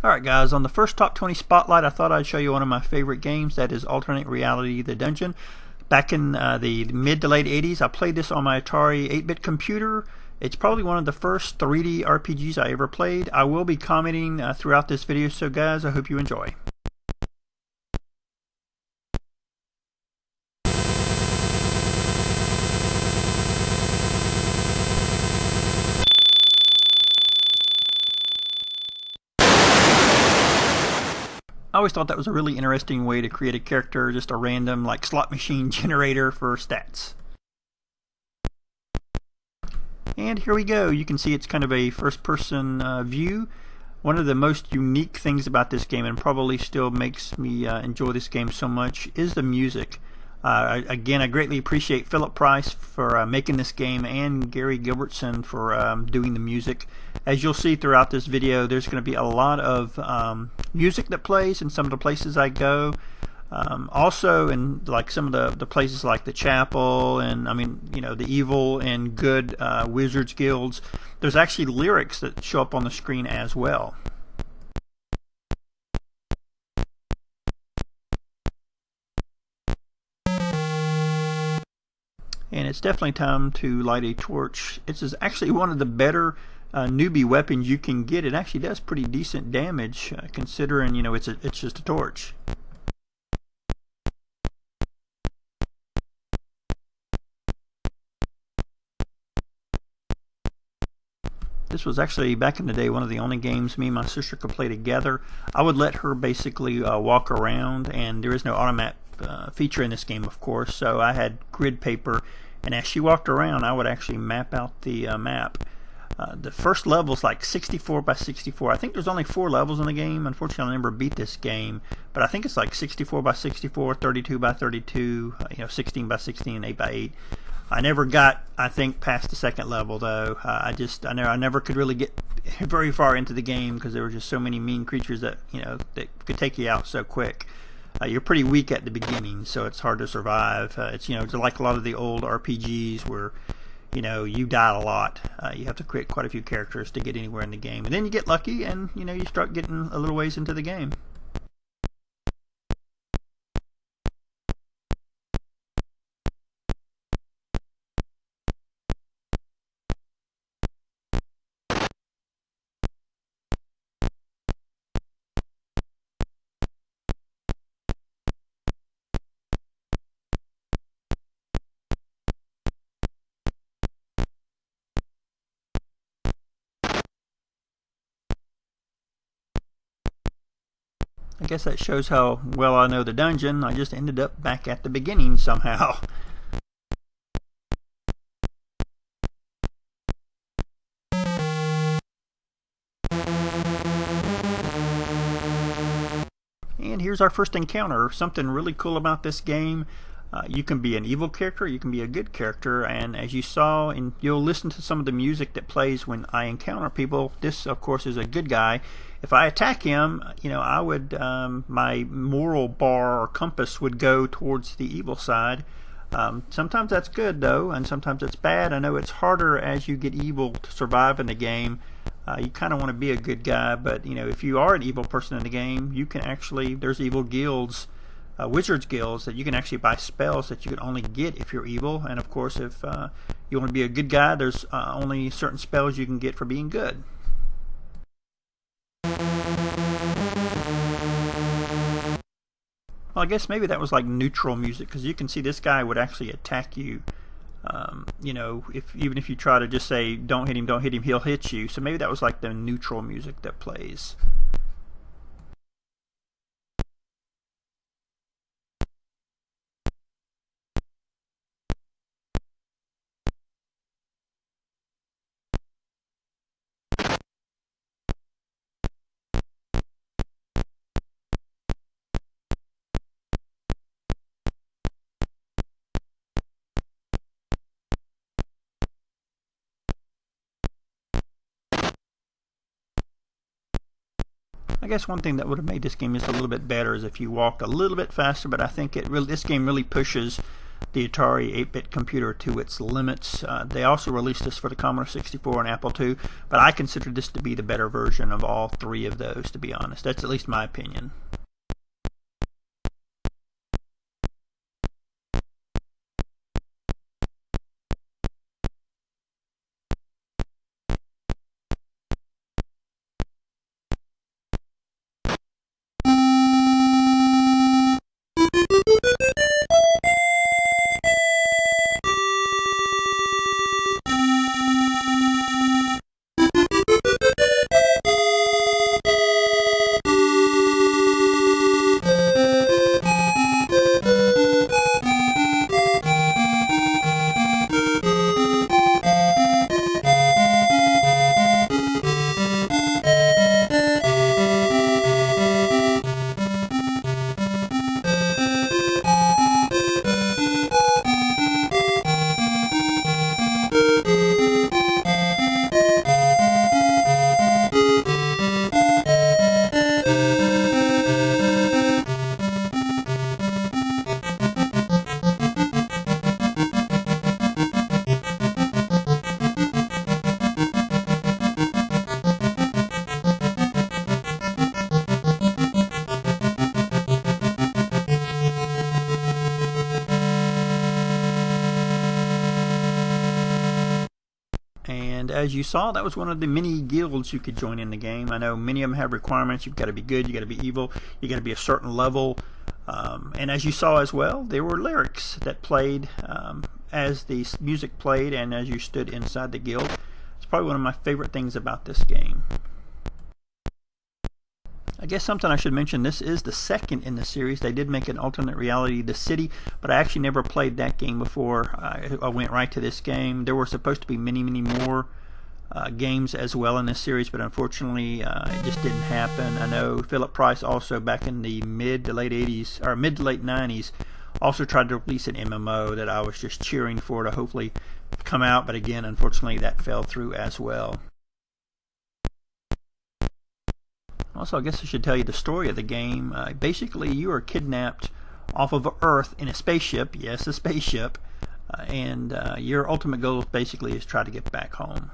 Alright guys, on the first Top 20 Spotlight, I thought I'd show you one of my favorite games, that is Alternate Reality The Dungeon. Back in the mid to late 80s, I played this on my Atari 8-bit computer. It's probably one of the first 3D RPGs I ever played. I will be commenting throughout this video, so guys, I hope you enjoy. I always thought that was a really interesting way to create a character, just a random like slot machine generator for stats. And here we go. You can see it's kind of a first person view. One of the most unique things about this game, and probably still makes me enjoy this game so much, is the music. Again, I greatly appreciate Philip Price for making this game, and Gary Gilbertson for doing the music. As you'll see throughout this video, there's going to be a lot of music that plays in some of the places I go. Also in like some of the places like the chapel, and I mean, you know, the evil and good wizards guilds, there's actually lyrics that show up on the screen as well. And it's definitely time to light a torch. This is actually one of the better newbie weapons you can get. It actually does pretty decent damage considering, you know, it's just a torch. This was actually, back in the day, one of the only games me and my sister could play together. I would let her basically walk around, and there is no automap feature in this game, of course, so I had grid paper, and as she walked around, I would actually map out the map. The first level is like 64 by 64. I think there's only 4 levels in the game. Unfortunately, I never beat this game, but I think it's like 64 by 64, 32 by 32, you know, 16 by 16, and 8 by 8. I never got, I think, past the second level though. I never could really get very far into the game because there were just so many mean creatures that, you know, that could take you out so quick. You're pretty weak at the beginning, so it's hard to survive. It's, you know, it's like a lot of the old RPGs where, you know, you die a lot. You have to create quite a few characters to get anywhere in the game, and then you get lucky, and you know, you start getting a little ways into the game. I guess that shows how well I know the dungeon. I just ended up back at the beginning somehow. And here's our first encounter. Something really cool about this game. You can be an evil character, you can be a good character, and as you saw, and you'll listen to some of the music that plays when I encounter people, this of course is a good guy. If I attack him, you know, I would, my moral bar or compass would go towards the evil side. Sometimes that's good though, and sometimes it's bad. I know it's harder as you get evil to survive in the game. You kind of want to be a good guy, but you know, if you are an evil person in the game, you can actually, there's evil guilds, wizards guilds, that you can actually buy spells that you can only get if you're evil. And of course, if you want to be a good guy, there's only certain spells you can get for being good. Well, I guess maybe that was like neutral music, because you can see this guy would actually attack you. You know, even if you try to just say don't hit him, he'll hit you. So maybe that was like the neutral music that plays. I guess one thing that would have made this game just a little bit better is if you walked a little bit faster, but I think this game really pushes the Atari 8-bit computer to its limits. They also released this for the Commodore 64 and Apple II, but I consider this to be the better version of all three of those, to be honest. That's at least my opinion. And as you saw, that was one of the many guilds you could join in the game. I know many of them have requirements. You've got to be good, you've got to be evil, you've got to be a certain level. And as you saw as well, there were lyrics that played as the music played and as you stood inside the guild. It's probably one of my favorite things about this game. I guess something I should mention, this is the second in the series. They did make an alternate reality, The City, but I actually never played that game before. I went right to this game. There were supposed to be many more games as well in this series, but unfortunately it just didn't happen. I know Philip Price also back in the mid to late 80s, or mid to late 90s, also tried to release an MMO that I was just cheering for to hopefully come out, but again, unfortunately that fell through as well. Also, I guess I should tell you the story of the game. Basically, you are kidnapped off of Earth in a spaceship. Yes, a spaceship. And your ultimate goal basically is try to get back home.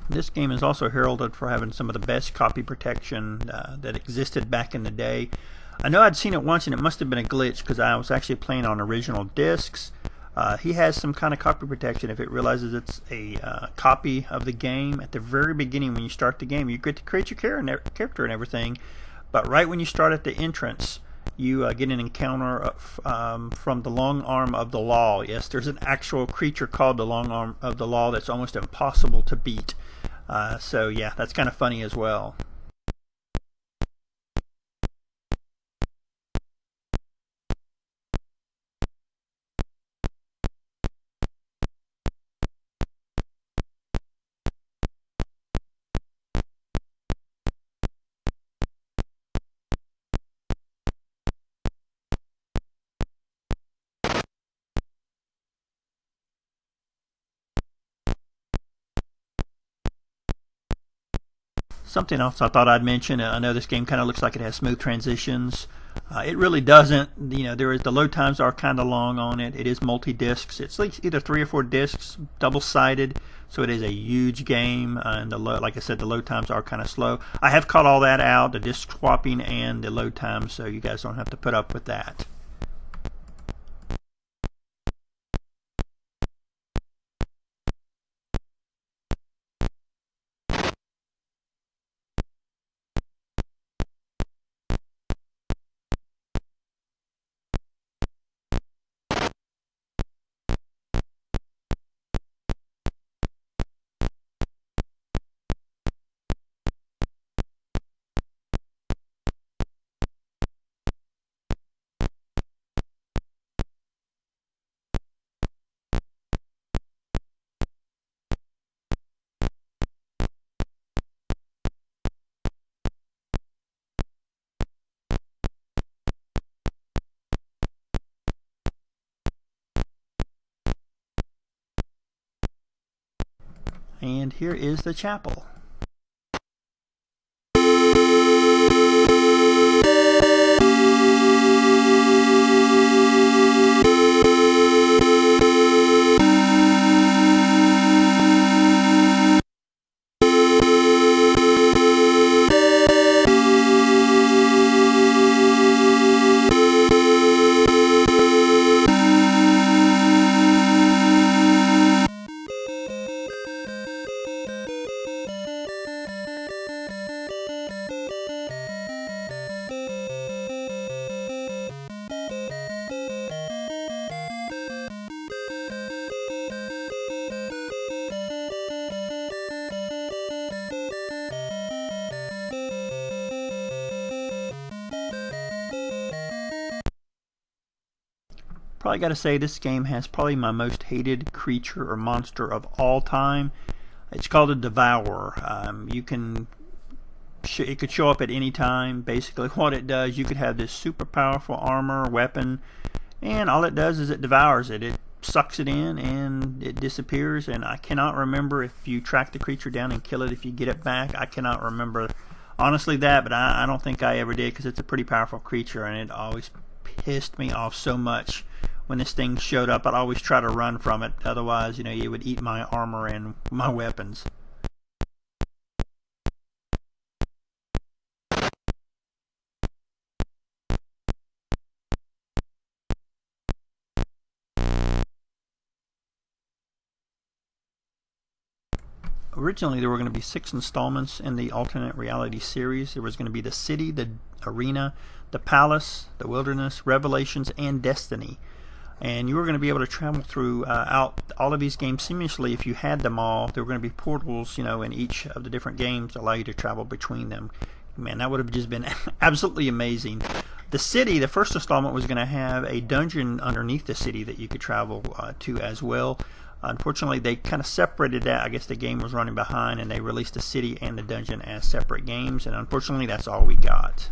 This game is also heralded for having some of the best copy protection that existed back in the day. I know I'd seen it once and it must have been a glitch because I was actually playing on original discs. He has some kind of copy protection if it realizes it's a copy of the game. At the very beginning when you start the game, you get to create your character and everything, but right when you start at the entrance, you get an encounter from the Long Arm of the Law. Yes, there's an actual creature called the Long Arm of the Law that's almost impossible to beat. So yeah, that's kind of funny as well. Something else I thought I'd mention, I know this game kind of looks like it has smooth transitions. It really doesn't. You know, the load times are kind of long on it. It is multi-discs. It's like either 3 or 4 discs, double-sided, so it is a huge game. And like I said, the load times are kind of slow. I have caught all that out, the disc swapping and the load times, so you guys don't have to put up with that. And here is the chapel. Probably got to say this game has probably my most hated creature or monster of all time. It's called a Devourer. It could show up at any time. Basically, what it does, you could have this super powerful armor, weapon, and all it does is it devours it. It sucks it in and it disappears. And I cannot remember if you track the creature down and kill it, if you get it back. I cannot remember honestly that, but I don't think I ever did, because it's a pretty powerful creature, and it always pissed me off so much when this thing showed up. I'd always try to run from it. Otherwise, it would eat my armor and my weapons. Originally, there were going to be 6 installments in the alternate reality series. There was going to be the city, the arena, the palace, the wilderness, Revelations, and Destiny. And you were going to be able to travel through out all of these games seamlessly if you had them all. There were going to be portals, in each of the different games to allow you to travel between them. Man, that would have just been absolutely amazing. The city, the first installment, was going to have a dungeon underneath the city that you could travel to as well. Unfortunately, they kind of separated that. I guess the game was running behind, and they released the city and the dungeon as separate games. And unfortunately, that's all we got.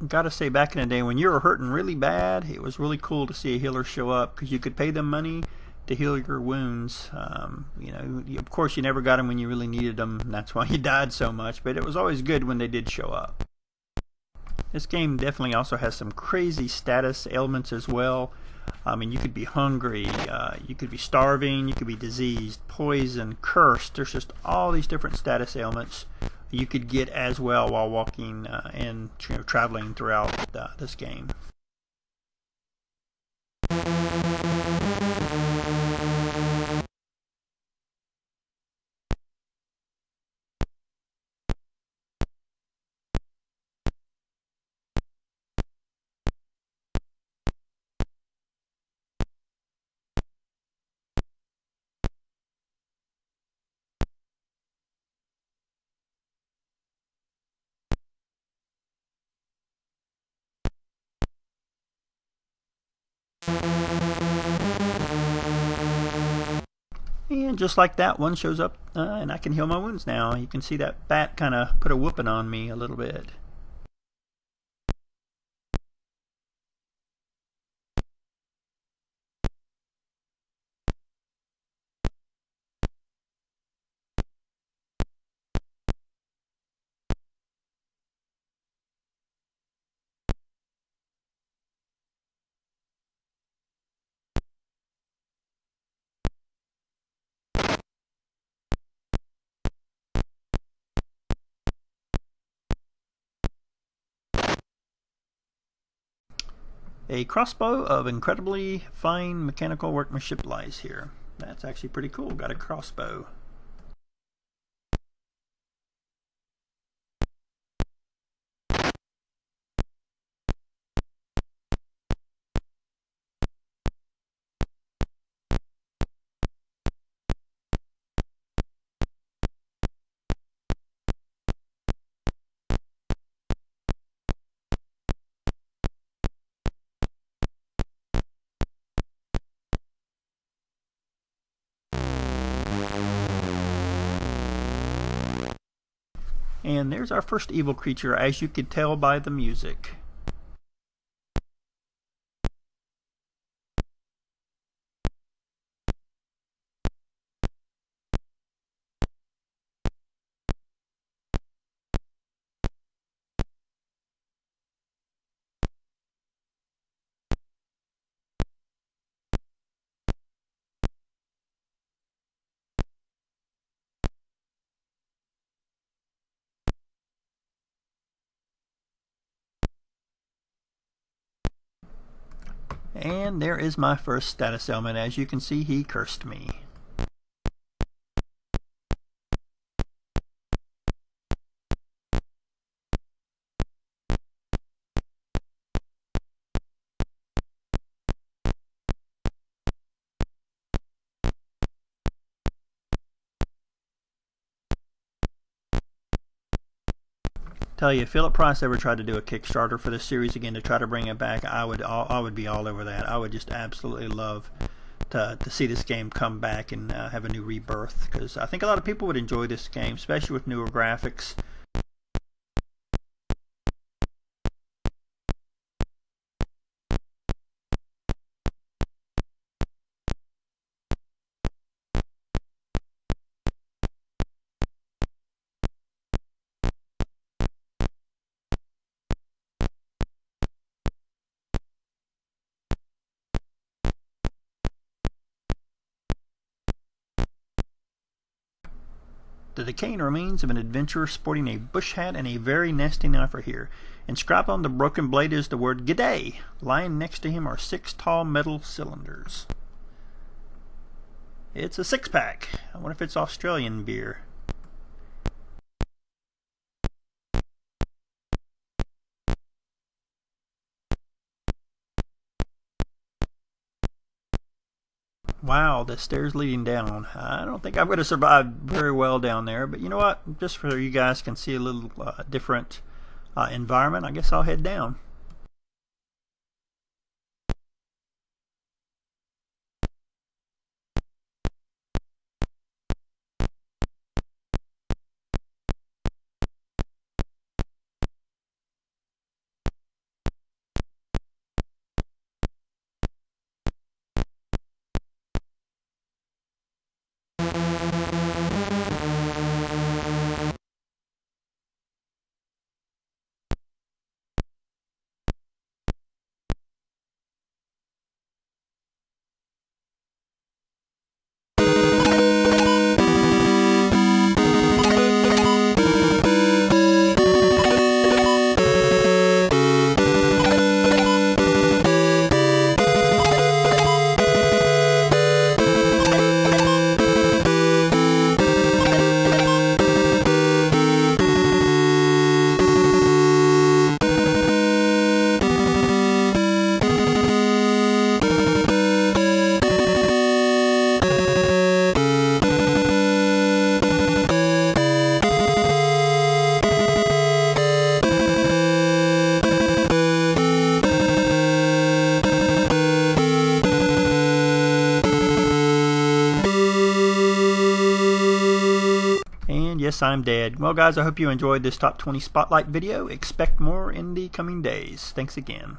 Gotta say, back in the day when you were hurting really bad, it was really cool to see a healer show up, because you could pay them money to heal your wounds. Of course, you never got them when you really needed them, and that's why you died so much, but it was always good when they did show up. This game definitely also has some crazy status ailments as well. You could be hungry, you could be starving, you could be diseased, poisoned, cursed. There's just all these different status ailments you could get as well while walking and traveling throughout this game. And just like that, one shows up and I can heal my wounds now. You can see that bat kind of put a whooping on me a little bit. A crossbow of incredibly fine mechanical workmanship lies here. That's actually pretty cool. Got a crossbow. And there's our first evil creature, as you could tell by the music. And there is my first status ailment. As you can see, he cursed me. Tell you, if Philip Price ever tried to do a Kickstarter for this series again to try to bring it back, I would be all over that. I would just absolutely love to see this game come back and have a new rebirth, because I think a lot of people would enjoy this game, especially with newer graphics. The decaying remains of an adventurer sporting a bush hat and a very nasty knife are here. Inscribed on the broken blade is the word "G'day." Lying next to him are 6 tall metal cylinders. It's a 6-pack. I wonder if it's Australian beer. Wow, the stairs leading down. I don't think I'm going to survive very well down there, but you know what? Just for you guys can see a little different environment, I guess I'll head down. And yes, I'm dead. Well guys, I hope you enjoyed this top 20 spotlight video. Expect more in the coming days. Thanks again.